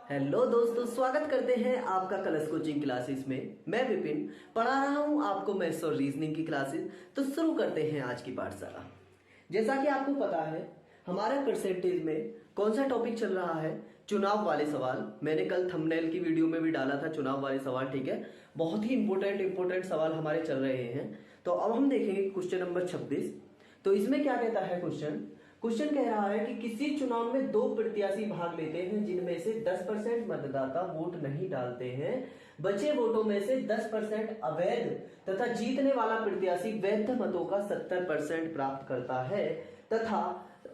Hello दोस्तों, स्वागत करते हैं आपका कलश कोचिंग क्लासेस में। मैं विपिन पढ़ा रहा हूं आपको मैथ्स और रीजनिंग की क्लासेस। तो शुरू करते हैं आज की पाठशाला। जैसा कि आपको पता है, हमारा परसेंटेज में कौन सा टॉपिक चल रहा है? चुनाव वाले सवाल। मैंने कल थंबनेल की वीडियो में भी डाला था चुनाव वाले सवाल, ठीक है। बहुत ही इंपॉर्टेंट सवाल हमारे चल रहे हैं। तो अब हम देखेंगे क्वेश्चन नंबर 26। तो इसमें क्या कहता है क्वेश्चन कह रहा है कि किसी चुनाव में दो प्रत्याशी भाग लेते हैं जिनमें से 10% मतदाता वोट नहीं डालते हैं। बचे वोटों में से 10% अवैध तथा जीतने वाला प्रत्याशी वैध मतों का 70% प्राप्त करता है तथा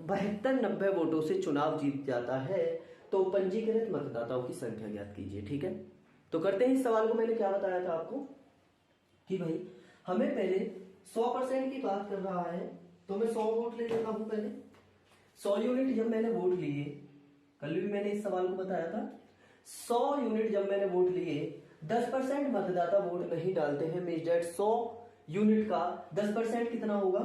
72-90 वोटों से चुनाव जीत जाता है। तो पंजीकृत मतदाताओं की संख्या ज्ञात कीजिए, ठीक है। तो करते हैं इस सवाल को। मैंने क्या बताया था आपको कि भाई हमें पहले 100% की बात कर रहा है, तो मैं 100 वोट ले लेता हूं। पहले 100 यूनिट जब मैंने वोट लिए, कल भी मैंने इस सवाल को बताया था, 100 यूनिट जब मैंने वोट लिए, 10% मतदाता वोट नहीं डालते हैं। मींस दैट 100 यूनिट का 10% कितना होगा?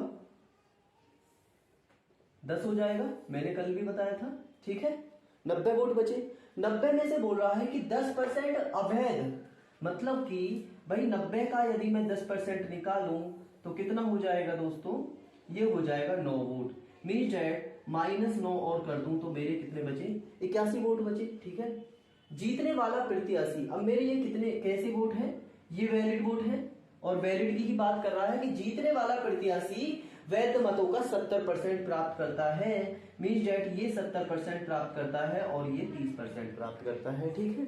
10 हो जाएगा। मैंने कल भी बताया था, ठीक है। 90 वोट बचे। 90 में से बोल रहा है कि 10% अवैध, मतलब कि भाई 90 का यदि मैं 10% निकालूं तो कितना हो जाएगा दोस्तों? ये हो जाएगा 9 वोट। मींस दैट -9 और कर दूं तो मेरे कितने बचे? 81 वोट बचे, ठीक है। जीतने वाला प्रत्याशी, अब मेरे ये कितने कैसे वोट है? ये वैलिड वोट है और वैलिड की ही बात कर रहा है कि जीतने वाला प्रत्याशी वैध मतों का 70% प्राप्त करता है। मींस दैट ये 70% प्राप्त करता है और ये 30% प्राप्त करता है, ठीक है।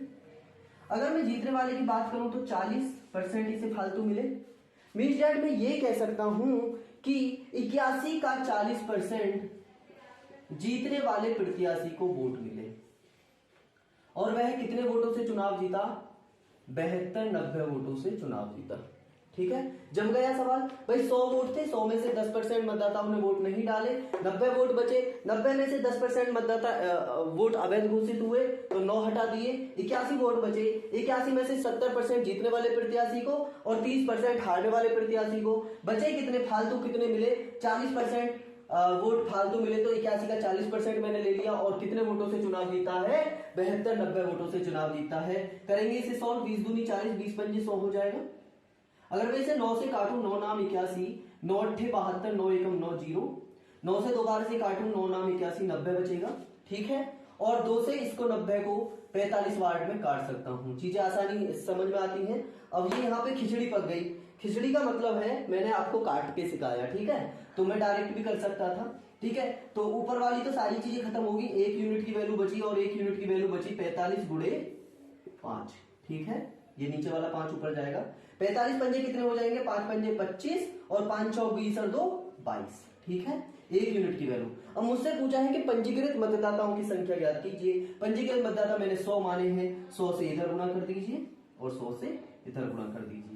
अगर मैं जीतने वाले की बात करूं तो 40% इसे फालतू मिले। मींस दैट मैं ये कह सकता हूं कि 81 का 40% जीतने वाले प्रत्याशी को वोट मिले और वह कितने वोटों से चुनाव जीता? 72-90 वोटों से चुनाव जीता, ठीक है। जम गया सवाल। भाई 100 वोट थे, 100 में से 10% मतदाताओं ने वोट नहीं डाले, 90 वोट बचे। 90 में से 10% मतदाता वोट अवैध घोषित हुए तो 9 हटा दिए, 81 वोट बचे। 81 में से 70% जीतने वाले प्रत्याशी को और 30% हारने वाले प्रत्याशी को। बचे कितने? फालतू कितने मिले? 40% वोट फालतू मिले। तो 81 का 40% मैंने ले लिया और कितने वोटों से चुनाव जीता है? 72-90 वोटों से चुनाव जीता है। करेंगे इसे सॉल्व। 20 दूनी 40, 20 पंजे 100 हो जाएगा। अगर मैं इसे 9 से काटूं, 9 नाम 81, 9 अट्ठे 72, 9 एकम 9 जीरो, 9 से दोबारा से काटूं, 9 नाम 81, 90 बचेगा, ठीक है। और 2 से इसको 90 को 45 वार्ड में काट सकता हूं। चीजें आसानी समझ में आती हैं। अब ये यहाँ पे खिचड़ी पक गई। खिचड़ी का मतलब है मैंने आपको काट के सिखाया, ठीक है। तो मैं डायरेक्ट भी कर सकता था, ठीक है। तो ऊपर वाली तो सारी चीजें खत्म होगी। 1 यूनिट की वैल्यू बची और 1 यूनिट की वैल्यू बची 45 गुणे 5, ठीक है। ये नीचे वाला 5 ऊपर जाएगा। 45 पंजे कितने हो जाएंगे? 5 पंजे 25 और 5 चौक 20 और 2 22, ठीक है। 1 यूनिट की वैल्यू। अब मुझसे पूछा है कि पंजीकृत मतदाताओं की संख्या ज्ञात कीजिए। पंजीकृत मतदाता मैंने 100 माने हैं, 100 से इधर गुणा कर दीजिए और 100 से इधर गुणा कर दीजिए।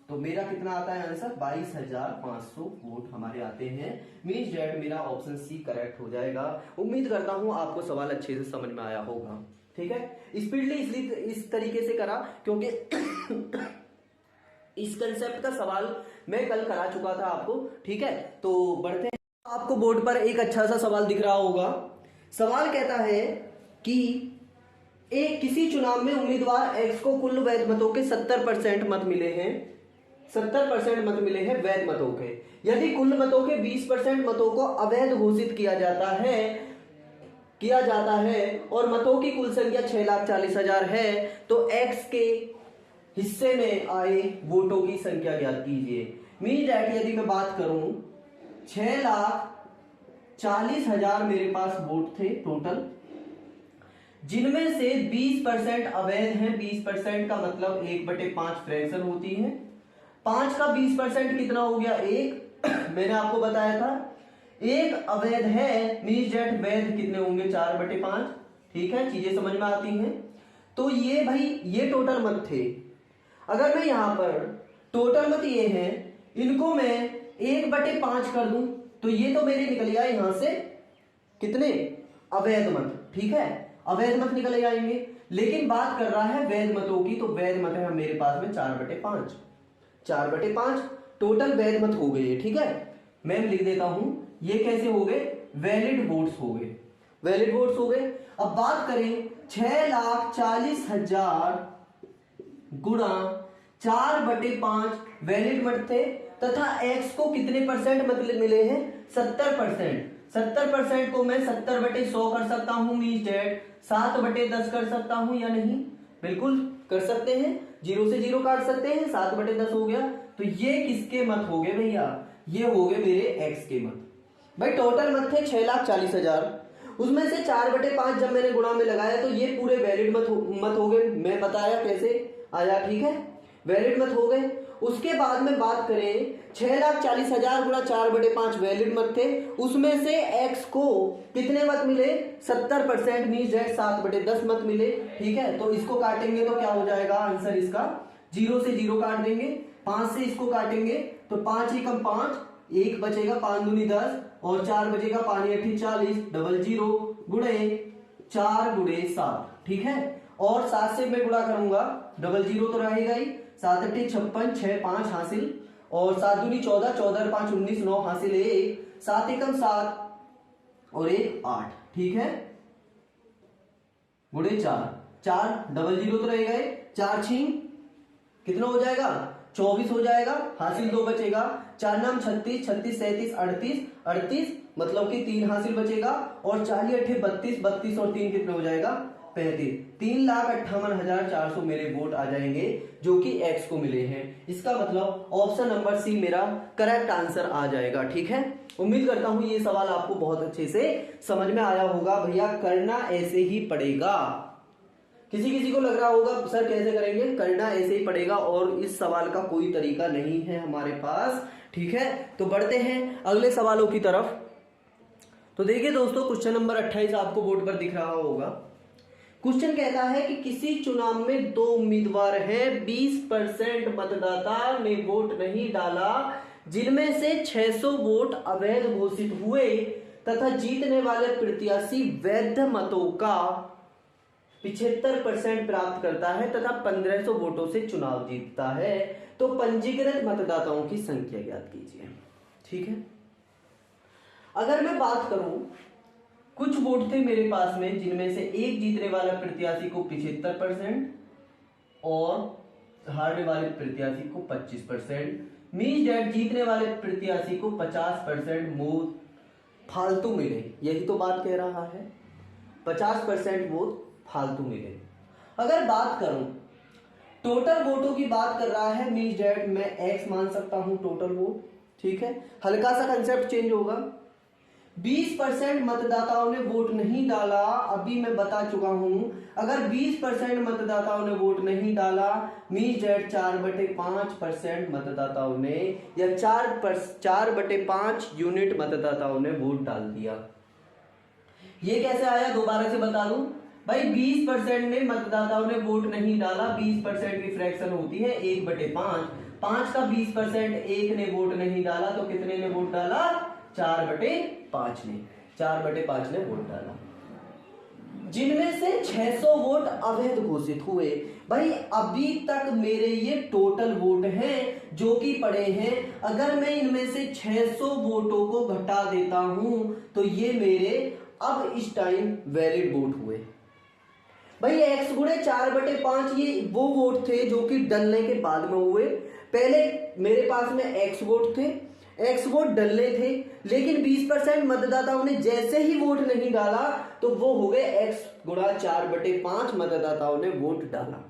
तो मेरा कितना आता है आंसर? 22,500 वोट हमारे आते हैं। मींस दैट मेरा ऑप्शन सी करेक्ट हो जाएगा। उम्मीद करता हूं आपको सवाल अच्छे से समझ में आया होगा, ठीक है। स्पीडली इसलिए इस तरीके से करा क्योंकि इस कंसेप्ट का सवाल मैं कल करा चुका था आपको, ठीक है। तो बढ़ते हैं। आपको बोर्ड पर एक अच्छा सा सवाल दिख रहा होगा। सवाल कहता है कि एक किसी चुनाव में उम्मीदवार एक्स को कुल वैध मतों के 70% मत मिले हैं। 70% मत मिले हैं वैध मतों के। यदि कुल मतों के 20% मतों को अवैध घोषित किया जाता है और मतों की कुल संख्या 6,40,000 है, तो एक्स के हिस्से में आए वोटों की संख्या ज्ञात कीजिए। मीन दैट यदि मैं बात करूं, 6,40,000 मेरे पास वोट थे टोटल, जिनमें से 20% अवैध हैं। 20% का मतलब 1/5 फ्रैक्शन होती है। 5 का 20% कितना हो गया? 1। मैंने आपको बताया था 1 अवैध है। मींस दैट वैध कितने होंगे? 4/5, ठीक है। चीजें समझ में आती हैं। तो ये भाई ये टोटल मत थे। अगर मैं यहां पर टोटल मत ये हैं, इनको मैं 1/5 कर दूं तो ये तो मेरे निकल गया यहां से कितने? अवैध मत, ठीक है। अवैध मत निकल जाएंगे। लेकिन बात कर रहा है वैध मतों की, तो वैध मत है मेरे पास में 4/5। 4/5 टोटल वैध मत हो गए, ठीक है। मैं लिख देता हूं, ये कैसे हो गए? वैलिड वोट्स हो गए, वैलिड वोट्स हो गए। अब बात करें 6,40,000 गुणा 4/5 वैलिड मत थे तथा x को कितने परसेंट मतलब मिले हैं 70%। 70% को मैं 70/100 कर सकता हूं, मींस डेट 7/10 कर सकता हूं या नहीं? बिल्कुल कर सकते हैं, 0 से 0 काट सकते हैं, 7/10 हो गया। तो ये किसके मत हो गए भैया? ये हो गए मेरे x के मत। भाई टोटल मत थे 6,40,000, उसमें से 4/5 जब मैंने गुणा में लगाया तो ये पूरे वैलिड मत हो गए। मैं बताया कैसे आया, ठीक है, वैलिड मत हो गए। उसके बाद में बात करें 6,40,000 गुणा 4/5 वैलिड मत थे, उसमें से x को कितने मत मिले 70%, मींस डेट 7/10 मत मिले, ठीक है। तो इसको काटेंगे तो क्या हो जाएगा आंसर इसका? 0 से 0 काट देंगे, 5 से इसको काटेंगे तो 5 एकम 5, 1 बचेगा, 5 दूनी 10 और 4 बचेगा, 5 अठी 40, 00 गुणे 4 गुणे 7, ठीक है। और 7 से मैं गुणा करूंगा, 00 तो रहेगा ही, 7 अठी 56, 6 5 हासिल और 7 दूनी 14, 14 और 5 19, 9 हासिल 1, 7 एकम 7 और 1 8, ठीक है, गुणे 4, 00 तो रहेगा, 4 छीन कितना हो जाएगा 24 हो जाएगा, हासिल 2 बचेगा, 4 नाम 36, 36 37 38, 38 मतलब कि 3 हासिल बचेगा और 40 अठे 32, 32 और 3 कितने हो जाएगा 35। 3,58,400 मेरे वोट आ जाएंगे जो कि एक्स को मिले हैं। इसका मतलब ऑप्शन नंबर सी मेरा करेक्ट आंसर आ जाएगा, ठीक है। उम्मीद करता हूं ये सवाल आपको बहुत अच्छे से समझ में आया होगा। भैया करना ऐसे ही पड़ेगा। किसी किसी को लग रहा होगा सर कैसे करेंगे, करना ऐसे ही पड़ेगा और इस सवाल का कोई तरीका नहीं है हमारे पास, ठीक है। तो बढ़ते हैं अगले सवालों की तरफ। तो देखिए दोस्तों, क्वेश्चन नंबर 28 आपको बोर्ड पर दिख रहा होगा। क्वेश्चन कहता है कि किसी चुनाव में 2 उम्मीदवार हैं, 20% मतदाता ने वोट नहीं डाला, जिनमें से 600 वोट अवैध घोषित हुए तथा जीतने वाले प्रत्याशी वैध मतों का 75% प्राप्त करता है तथा 1500 वोटों से चुनाव जीतता है, तो पंजीकृत मतदाताओं की संख्या ज्ञात कीजिए, ठीक है। अगर मैं बात करूं, कुछ वोट थे मेरे पास में जिनमें से एक जीतने वाला प्रत्याशी को 75% और हारने वाले प्रत्याशी को 25%, मींस डेट जीतने वाले प्रत्याशी को 50% वोट फालतू मिले। यही तो बात कह रहा है, 50% वोट फालतू मिले। अगर बात करूं टोटल वोटों की बात कर रहा है, मींस डेट मैं एक्स मान सकता हूं टोटल वोट, ठीक है। हल्का सा कंसेप्ट चेंज होगा। 20% मतदाताओं ने वोट नहीं डाला, अभी मैं बता चुका हूं। अगर 20% मतदाताओं ने वोट नहीं डाला, मींस डेट 4/5% मतदाताओं ने या 4/5 यूनिट मतदाताओं ने वोट डाल दिया। ये कैसे आया दोबारा से बता दूं भाई, 20% ने मतदाताओं ने वोट नहीं डाला, 20% की फ्रैक्शन होती है 1/5, 5 का 20%, एक ने वोट नहीं डाला तो कितने ने वोट डाला 4/5 ने, 4/5 ने वोट डाला, जिनमें से 600 वोट अवैध घोषित हुए। भाई अभी तक मेरे ये टोटल वोट हैं जो कि पड़े हैं, अगर मैं इनमें से 600 वोटों को घटा देता हूं तो ये मेरे अब इस टाइम वैलिड वोट हुए। भाई x गुणे 4/5 ये वो वोट थे जो कि डलने के बाद में हुए। पहले मेरे पास में x वोट थे, x वोट डलने थे, लेकिन 20% मतदाताओं ने जैसे ही वोट नहीं डाला तो वो हो गए x गुणा 4/5 मतदाताओं ने वोट डाला,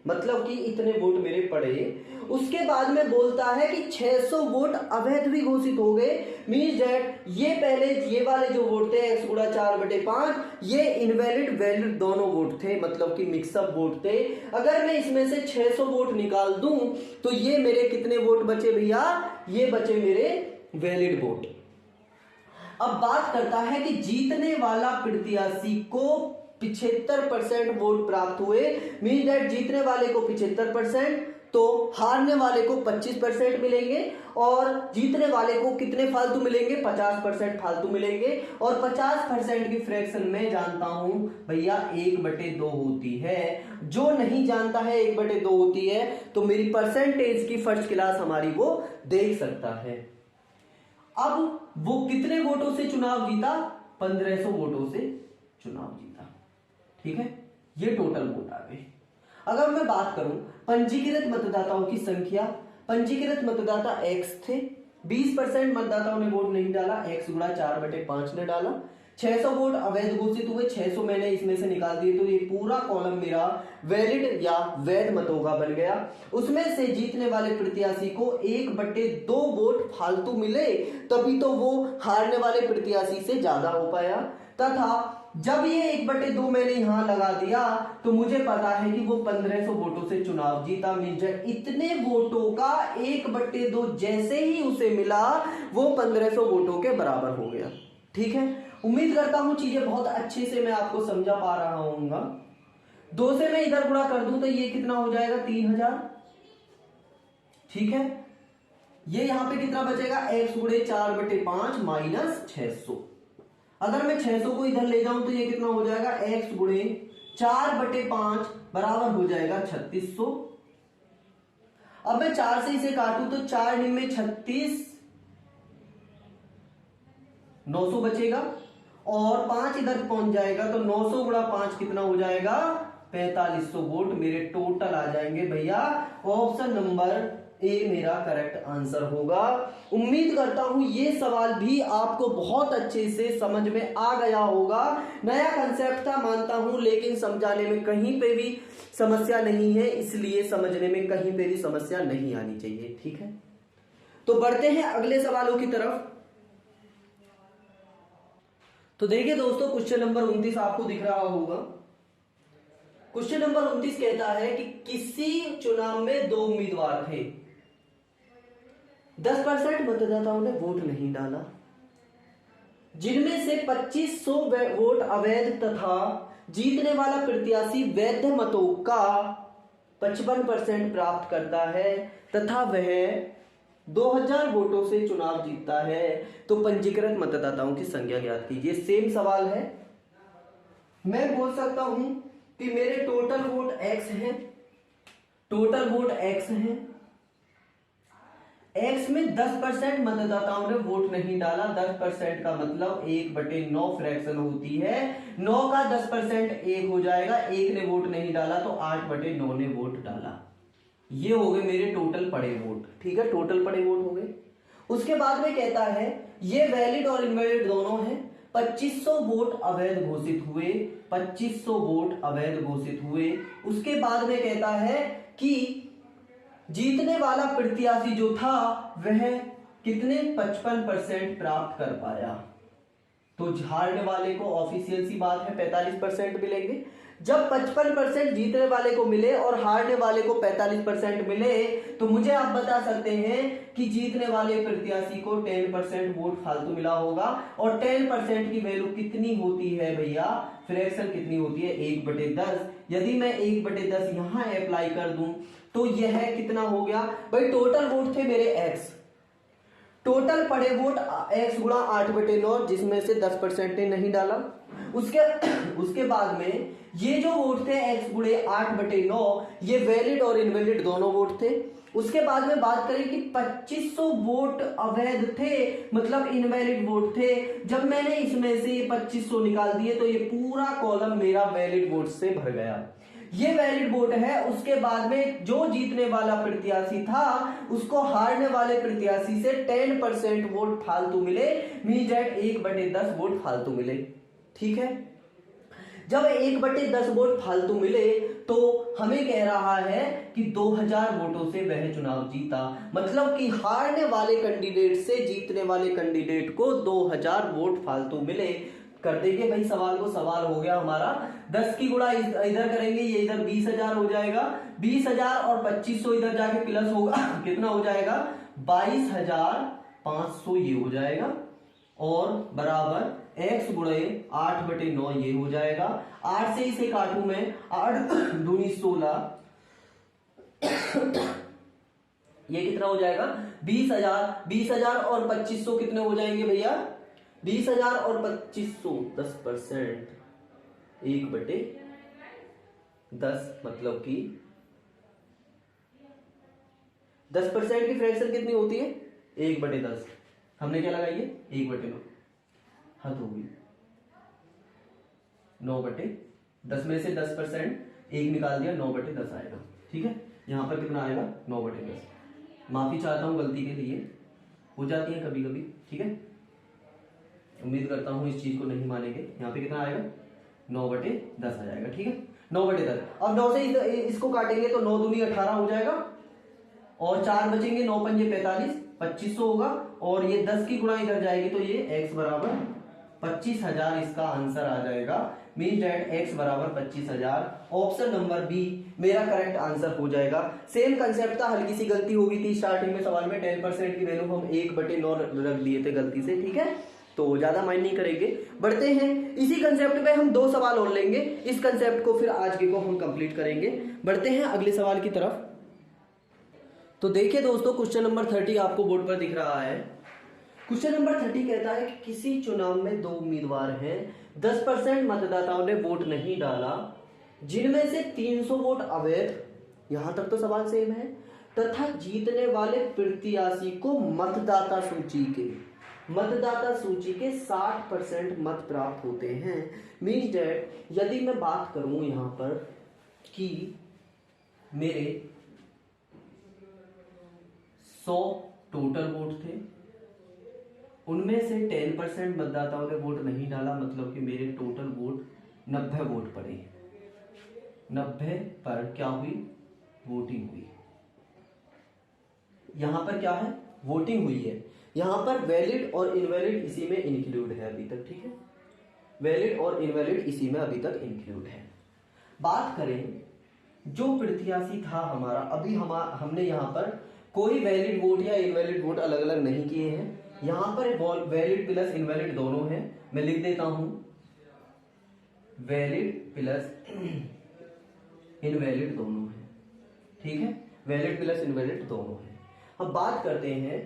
मतलब कि इतने वोट मेरे पड़े। उसके बाद में बोलता है कि 600 वोट अवैध भी घोषित हो गए, मींस दैट ये पहले ये वाले जो वोट थे x गुणा 4/5 ये इनवैलिड वैलिड दोनों वोट थे, मतलब कि मिक्सअप वोट थे। अगर मैं इसमें से 600 वोट निकाल दूं तो ये मेरे कितने वोट बचे भैया, ये बचे मेरे वैलिड वोट। अब बात करता है कि जीतने वाला प्रत्याशी को 75% वोट प्राप्त हुए, मींस दैट जीतने वाले को 75% तो हारने वाले को 25% मिलेंगे और जीतने वाले को कितने फालतू मिलेंगे 50% फालतू मिलेंगे। और 50% की फ्रैक्शन में जानता हूं भैया 1/2 होती है। जो नहीं जानता है 1/2 होती है तो मेरी परसेंटेज की फर्स्ट क्लास हमारी वो देख सकता है। अब वो कितने वोटों से चुनाव जीता, 1500 वोटों से चुनाव जीता, ठीक है। ये टोटल वोट आ गए। अगर मैं बात करूं पंजीकृत मतदाताओं की संख्या, पंजीकृत मतदाता x थे, 20% मतदाताओं ने वोट नहीं डाला, x गुणा 4/5 ने डाला। 600 वोट अवैध घोषित हुए, 600 मैंने इसमें से निकाल दिए, तो ये पूरा कॉलम मेरा वैलिड या वैध मतों का बन गया। उसमें से जीतने वाले प्रत्याशी को 1/2 वोट फालतू मिले, तभी तो वो हारने वाले प्रत्याशी से ज्यादा हो पाया। तथा जब ये 1/2 मैंने यहां लगा दिया तो मुझे पता है कि वो 1500 वोटों से चुनाव जीता। मीन्स इतने वोटों का 1/2 जैसे ही उसे मिला वो 1500 वोटों के बराबर हो गया। ठीक है, उम्मीद करता हूं चीजें बहुत अच्छे से मैं आपको समझा पा रहा हूंगा। 2 से मैं इधर गुणा कर दूं तो ये कितना हो जाएगा 3000। ठीक है, ये यहां पे कितना बचेगा x गुणे 4/5 माइनस 600। अगर मैं 600 को इधर ले जाऊं तो ये कितना हो जाएगा x गुणे 4/5 बराबर हो जाएगा 3600। अब मैं 4 से इसे काटूं तो 4 में 36, 900 बचेगा और 5 इधर पहुंच जाएगा तो 900 गुणा 5 कितना हो जाएगा 4500 वोट मेरे टोटल आ जाएंगे भैया। ऑप्शन नंबर ए मेरा करेक्ट आंसर होगा। उम्मीद करता हूं ये सवाल भी आपको बहुत अच्छे से समझ में आ गया होगा। नया कंसेप्ट था मानता हूं, लेकिन समझाने में कहीं पे भी समस्या नहीं है, इसलिए समझने में कहीं पे भी समस्या नहीं आनी चाहिए। ठीक है, तो बढ़ते हैं अगले सवालों की तरफ। तो देखिए दोस्तों, क्वेश्चन नंबर 29 आपको दिख रहा होगा। क्वेश्चन नंबर 29 कहता है कि किसी चुनाव में 2 उम्मीदवार थे, 10% मतदाताओं ने वोट नहीं डाला, जिनमें से 2500 वोट अवैध तथा जीतने वाला प्रत्याशी वैध मतों का 55% प्राप्त करता है तथा वह 2000 वोटों से चुनाव जीतता है, तो पंजीकृत मतदाताओं की संख्या ज्ञात कीजिए। सेम सवाल है, मैं बोल सकता हूं कि मेरे टोटल वोट x है, टोटल वोट x है, x में 10% मतदाताओं ने वोट नहीं डाला। 10% का मतलब 1/9 फ्रैक्शन होती है, 9 का 10% 1 हो जाएगा, 1 ने वोट नहीं डाला तो 8/9 ने वोट डाला। ये हो गए मेरे टोटल पड़े वोट। ठीक है, टोटल पड़े वोट हो गए। उसके बाद में कहता है ये वैलिड और इनवैलिड दोनों हैं। 2500 वोट अवैध घोषित हुए, 2500 वोट अवैध घोषित हुए। उसके बाद में कहता है कि जीतने वाला प्रत्याशी जो था वह कितने 55% प्राप्त कर पाया, तो हारने वाले को ऑफिशियल सी बात है 45% मिलेंगे। जब 55% जीतने वाले को मिले और हारने वाले को 45% मिले, तो मुझे आप बता सकते हैं कि जीतने वाले प्रत्याशी को 10% वोट फालतू मिला होगा। और 10% की वैल्यू कितनी होती है भैया, फ्रैक्शन कितनी होती है 1/10। यदि मैं 1/10 यहां अप्लाई कर दूं तो यह कितना हो गया भाई, टोटल वोट थे मेरे x, टोटल पड़े वोट x गुणा 8/9, जिसमें से 10% ने नहीं डाला। उसके बाद में ये जो वोट थे x गुणे 8/9, ये वैलिड और इनवैलिड दोनों वोट थे। उसके बाद में बात करें कि 2500 वोट अवैध थे, मतलब इनवैलिड वोट थे। जब मैंने इसमें से 2500 निकाल दिए तो ये पूरा कॉलम मेरा वैलिड वोट से भर गया। ये वैलिड वोट है। उसके बाद में जो जीतने वाला प्रत्याशी था उसको हारने वाले प्रत्याशी से 10% वोट फालतू मिले, मीन दैट 1/10 वोट फालतू मिले। ठीक है, जब 1/10 वोट फालतू मिले तो हमें कह रहा है कि 2000 वोटों से वह चुनाव जीता, मतलब कि हारने वाले कैंडिडेट से जीतने वाले कैंडिडेट को 2000 वोट फालतू मिले। कर देंगे भाई सवाल को, सवाल हो गया हमारा। 10 की गुणा इधर करेंगे, ये इधर 20,000 हो जाएगा, 20,000 और 2500 इधर जाके प्लस होगा कितना हो जाएगा 22,500 ये हो जाएगा, और बराबर x गुणे 8/9 ये हो जाएगा। 8 से इसे काटू मैं, 8 दूनी 16, ये कितना हो जाएगा 20,000। 20,000 और 2500 कितने हो जाएंगे भैया, 20,000 और 2500 10%, 1/10, मतलब कि 10% की फ्रैक्शन कितनी होती है 1/10। हमने क्या लगाई है 1/9, हद होगी 9/10। 10 में से 10% 1 निकाल दिया, 9/10 आएगा। ठीक है, यहाँ पर कितना आएगा 9/10। माफी चाहता हूँ गलती के लिए, हो जाती है कभी कभी। ठीक है, उम्मीद करता हूँ इस चीज को नहीं मानेंगे। यहाँ पे कितना आएगा 9/10 आ जाएगा। ठीक है, 9/10। अब 9 से इसको काटेंगे तो 9 दूनी 18 हो जाएगा और 4 बचेंगे, 9 पंजे 45, 2500 होगा। और ये 10 की गुणा इधर जाएगी तो ये x बराबर 25,000 इसका आंसर आ जाएगा। मीन डेट x बराबर 25,000। ऑप्शन नंबर बी मेरा करेक्ट आंसर हो जाएगा। सेम कंसेप्ट था, हल्की सी गलती हो गई थी स्टार्टिंग में सवाल में। 10% की वैल्यू हम 1/9 रख दिए थे गलती से। ठीक है, तो ज्यादा माइंड नहीं करेंगे, बढ़ते हैं। इसी कंसेप्ट पे हम 2 सवाल और लेंगे, इस कंसेप्ट को फिर आज के को हम कंप्लीट करेंगे। बढ़ते हैं अगले सवाल की तरफ। तो देखिए दोस्तों, क्वेश्चन नंबर 30 आपको बोर्ड पर दिख रहा है। क्वेश्चन नंबर 30 कहता है कि किसी चुनाव में 2 उम्मीदवार हैं, 10% मतदाताओं ने वोट नहीं डाला, जिनमें से 300 वोट अवैध, यहां तक तो सवाल सेम है, तथा जीतने वाले प्रत्याशी को मतदाता सूची के 60% मत प्राप्त होते हैं। मीन्स डेट यदि मैं बात करूं यहां पर कि मेरे 100 टोटल वोट थे, उनमें से 10% मतदाताओं ने वोट नहीं डाला, मतलब कि मेरे टोटल वोट 90 वोट पड़े। 90 पर क्या हुई, वोटिंग हुई। यहां पर क्या है, वोटिंग हुई है। यहां पर वैलिड और इनवैलिड इसी में इंक्लूड है अभी तक। ठीक है, वैलिड और इनवैलिड इसी में अभी तक इंक्लूड है। बात करें जो प्रत्याशी था हमारा, अभी हमने यहां पर कोई वैलिड वोट या इनवैलिड वोट अलग अलग नहीं किए हैं। यहां पर वैलिड प्लस इनवैलिड दोनों है। मैं लिख देता हूं वैलिड प्लस इनवैलिड दोनों है। ठीक है, वैलिड प्लस इनवैलिड दोनों है। अब बात करते हैं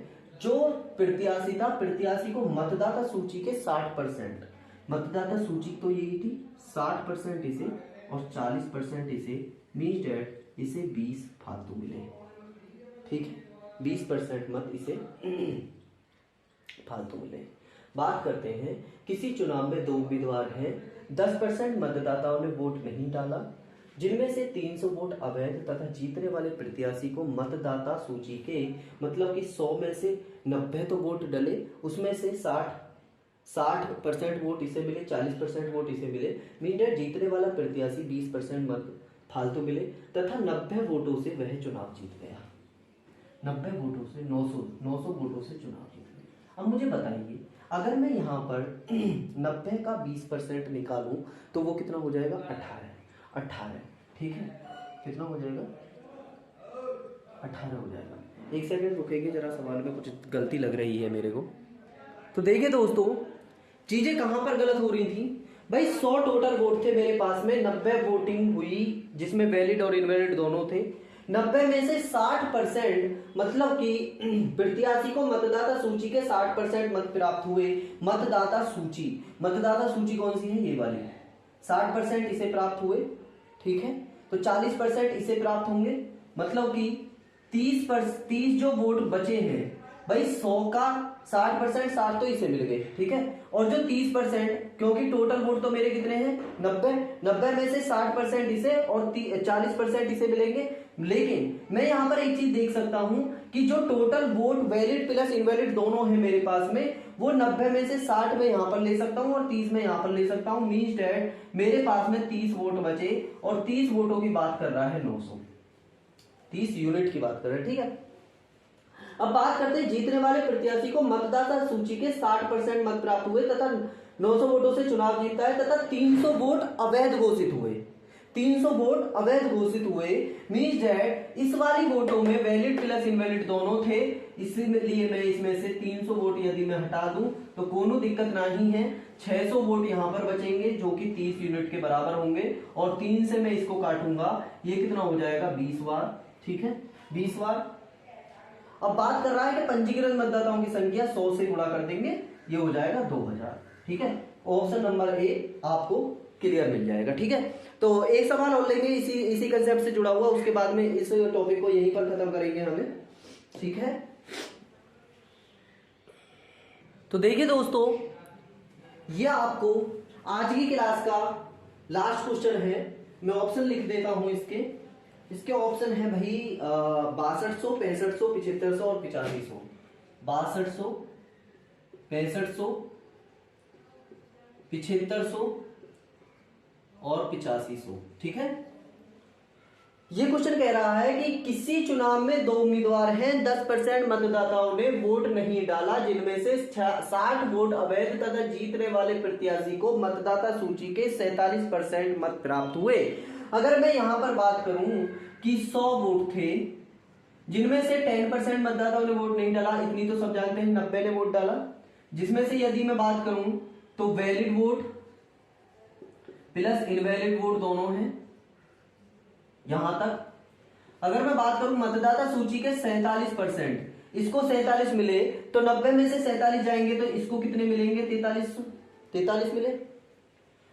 जो प्रत्याशी था, प्रत्याशी को मतदाता सूची के 60%, मतदाता सूची तो यही थी, 60% इसे और 40% इसे, मीन्स डेट इसे 20 फालतू मिले। ठीक है, 20% मत इसे फालतू मिले। बात करते हैं किसी चुनाव में 2 उम्मीदवार हैं, 10% मतदाताओं ने वोट नहीं डाला, जिनमें से 300 वोट अवैध तथा जीतने वाले प्रत्याशी को मतदाता सूची के, मतलब कि 100 में से 90 तो वोट डले, उसमें से 60% वोट इसे मिले, 40% वोट इसे मिले। मीन जीतने वाला प्रत्याशी 20% मत फालतू मिले तथा 90 वोटों से वह चुनाव जीत गया। 90 वोटों से 900 वोटों से चुनाव जीत गया। अब मुझे बताइए, अगर मैं यहाँ पर 90 का 20% निकालूं तो वो कितना हो जाएगा, 18। ठीक है, कितना हो जाएगा, 18 हो जाएगा। एक सेकंड रुकेंगे जरा, सवाल में कुछ गलती लग रही है मेरे को। तो देखिए दोस्तों, चीजें कहां पर गलत हो रही थी भाई। 100 टोटल वोट थे मेरे पास में, 90 वोटिंग हुई जिसमें वैलिड और इनवैलिड दोनों थे। 90 में से 60%, मतलब कि प्रत्याशी को मतदाता सूची के 60% मत प्राप्त हुए। मतदाता सूची कौन सी है, ये वाली। 60% इसे प्राप्त हुए। ठीक है, तो 40% इसे प्राप्त होंगे, मतलब कि 30 जो वोट बचे हैं भाई, 100 का 60%, 60 तो इसे मिल गए। ठीक है, और जो 30%, क्योंकि टोटल वोट तो मेरे कितने हैं 90 में से 60% इसे और 40% इसे मिलेंगे। लेकिन मैं यहां पर एक चीज देख सकता हूं कि जो total vote valid plus invalid दोनों है मेरे पास में, वो 90 में से 60 में यहां पर ले सकता हूं और 30 में यहां पर ले सकता हूं। मींस दैट मेरे पास में 30 वोट बचे और 30 वोटों की बात कर रहा है 900, 30 यूनिट की बात कर रहे हैं। ठीक है, अब बात करते हैं जीतने वाले प्रत्याशी को मतदाता सूची के 60% मत प्राप्त हुए तथा 900 वोटों से चुनाव जीतता है तथा 300 वोट अवैध घोषित हुए। 300 वोट अवैध घोषित हुए, मींस दैट इस वाली वोटों में वैलिड प्लस इनवैलिड दोनों थे, इसलिए मैं इसमें से 300 वोट यदि मैं हटा दूं तो कोनो दिक्कत नहीं है। 600 वोट यहां पर बचेंगे जो कि 30 यूनिट के बराबर होंगे और 3 से मैं इसको काटूंगा, ये कितना हो जाएगा 20 बार। ठीक है, 20 बार। अब बात कर रहा है कि पंजीकृत मतदाताओं की संख्या 100 से गुणा कर देंगे, ये हो जाएगा 2000। ठीक है, ऑप्शन नंबर ए आपको क्लियर मिल जाएगा। ठीक है, तो एक सवाल और लेंगे इसी कंसेप्ट से जुड़ा हुआ, उसके बाद में इस टॉपिक को यहीं पर खत्म करेंगे हमें। ठीक है, तो देखिए दोस्तों, यह आपको आज की क्लास का लास्ट क्वेश्चन है, मैं ऑप्शन लिख देता हूं इसके ऑप्शन है भाई 6200, 6500, 7500 और 8500। 6200, 6500, 7500 और 8500। ठीक है, ये क्वेश्चन कह रहा है कि किसी चुनाव में दो उम्मीदवार हैं, 10% मतदाताओं ने वोट नहीं डाला, जिनमें से 60 वोट अवैध तथा जीतने वाले प्रत्याशी को मतदाता सूची के 47% मत प्राप्त हुए। अगर मैं यहां पर बात करूं कि 100 वोट थे, जिनमें से 10% मतदाताओं ने वोट नहीं डाला, इतनी तो सब जानते हैं, 90 ने वोट डाला। जिसमें से यदि मैं बात करूं तो valid vote plus invalid vote दोनों हैं यहां तक। अगर मैं बात करूं मतदाता सूची के 47%, इसको 47 मिले तो 90 में से 47 जाएंगे तो इसको कितने मिलेंगे? 43 मिले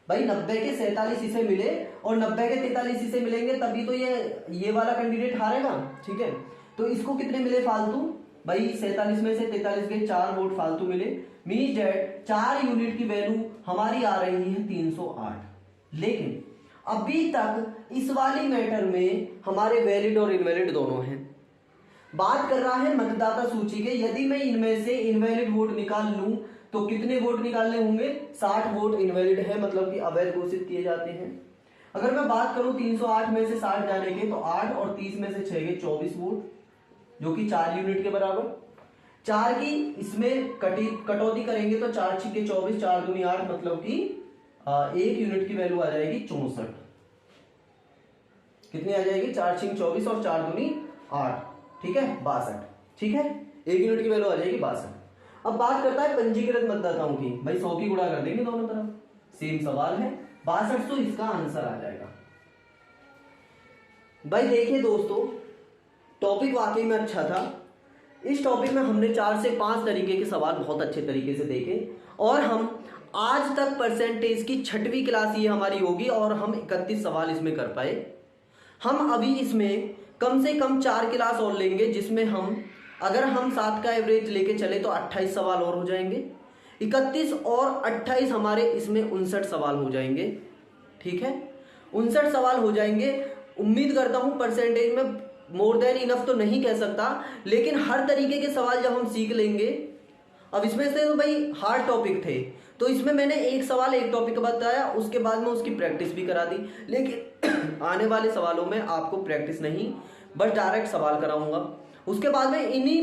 भाई। 90 के 47 इसे मिले और 90 के 43 इसे मिलेंगे, तभी तो ये वाला कैंडिडेट हारेगा। ठीक है, तो इसको कितने मिले फालतू भाई? 47 में से 43 के 4 वोट फालतू मिले। मीन्स डेट 4 यूनिट की वैल्यू हमारी आ रही है 308। लेकिन अभी तक इस वाली मैटर में हमारे वैलिड और इनवैलिड दोनों हैं। बात कर रहा है मतदाता सूची के, यदि मैं इनमें से इनवैलिड वोट निकाल लूं तो कितने वोट निकालने होंगे? 60 वोट इनवैलिड है, मतलब कि अवैध घोषित किए जाते हैं। अगर मैं बात करूं 308 में से 60 जाने के, तो 8 और 30 में से 6 के 24 वोट, जो कि 4 यूनिट के बराबर। 4 की इसमें कटौती करेंगे तो 4 छिके 24, 4 दूनी 8, मतलब कि 1 यूनिट की वैल्यू आ जाएगी 64। कितनी आ जाएगी? 4 छिक 24 और 4 दूनी 8, ठीक है 62। ठीक है, 1 यूनिट की वैल्यू आ जाएगी 62। अब बात करता है पंजीकृत मतदाताओं की। भाई 100 की गुणा कर देंगे दोनों तरफ, सेम सवाल है, 6200 इसका आंसर आ जाएगा। भाई देखिए दोस्तों, टॉपिक वाकई में अच्छा था। इस टॉपिक में हमने 4 से 5 तरीके के सवाल बहुत अच्छे तरीके से देखे, और हम आज तक परसेंटेज की 6वीं क्लास ये हमारी होगी और हम 31 सवाल इसमें कर पाए। हम अभी इसमें कम से कम 4 क्लास और लेंगे, जिसमें हम अगर हम 7 का एवरेज लेके चले तो 28 सवाल और हो जाएंगे। 31 और 28 हमारे इसमें 59 सवाल हो जाएंगे। ठीक है, 59 सवाल हो जाएंगे। उम्मीद करता हूं परसेंटेज में मोर देन इनफ तो नहीं कह सकता, लेकिन हर तरीके के सवाल जब हम सीख लेंगे। अब इसमें से तो भाई हार्ड टॉपिक थे, तो इसमें मैंने एक सवाल एक टॉपिक बताया, उसके बाद में उसकी प्रैक्टिस भी करा दी। लेकिन आने वाले सवालों में आपको प्रैक्टिस नहीं, बस डायरेक्ट सवाल कराऊंगा। उसके बाद में इन्हीं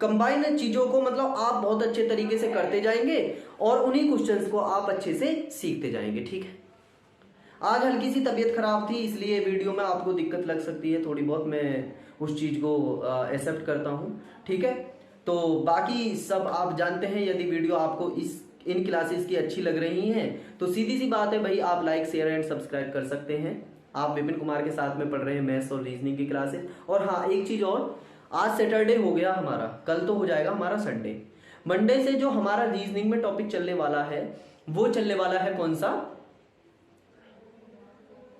कंबाइन चीजों को मतलब आप बहुत अच्छे तरीके से करते जाएंगे और उन्हीं क्वेश्चंस को आप अच्छे से सीखते जाएंगे। ठीक है, आज हल्की सी तबीयत खराब थी, इसलिए वीडियो में आपको दिक्कत लग सकती है थोड़ी बहुत, मैं उस चीज को एक्सेप्ट करता हूं। ठीक है, तो बाकी सब आप जानते हैं। यदि वीडियो आपको इन क्लासेस की अच्छी लग रही हैं तो सीधी सी बात है भाई, आप लाइक शेयर एंड सब्सक्राइब कर सकते हैं। आप विपिन कुमार के साथ में पढ़ रहे हैं मैथ्स और रीजनिंग की क्लासेस। और हाँ, एक चीज और, आज सैटरडे हो गया हमारा, कल तो हो जाएगा हमारा संडे। मंडे से जो हमारा रीजनिंग में टॉपिक चलने वाला है वो चलने वाला है कौन सा?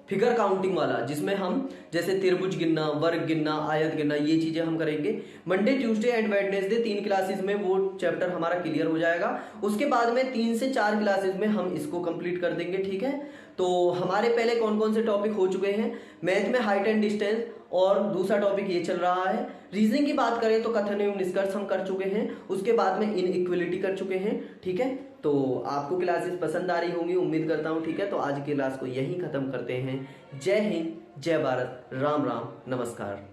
फिगर काउंटिंग वाला, जिसमें हम जैसे त्रिभुज गिनना, वर्ग गिनना, आयत गिनना, ये चीजें हम करेंगे। Monday Tuesday and Wednesday 3 classes में वो चैप्टर हमारा क्लियर हो जाएगा। उसके बाद में 3 से 4 क्लासेस में हम इसको कंप्लीट कर देंगे। ठीक है, तो हमारे पहले कौन कौन से टॉपिक हो चुके हैं? मैथ में हाइट एंड डिस्टेंस, और दूसरा टॉपिक ये चल रहा है। रीजनिंग की बात करें तो कथन एवं निष्कर्ष हम कर चुके हैं। उसके बाद में इनइक्वलिटी कर चुके हैं। ठीक है, तो आपको क्लासेस पसंद आ रही होंगी, उम्मीद करता हूं। ठीक है, तो आज की क्लास को यहीं खत्म करते हैं। जय हिंद, जय भारत, राम राम, नमस्कार।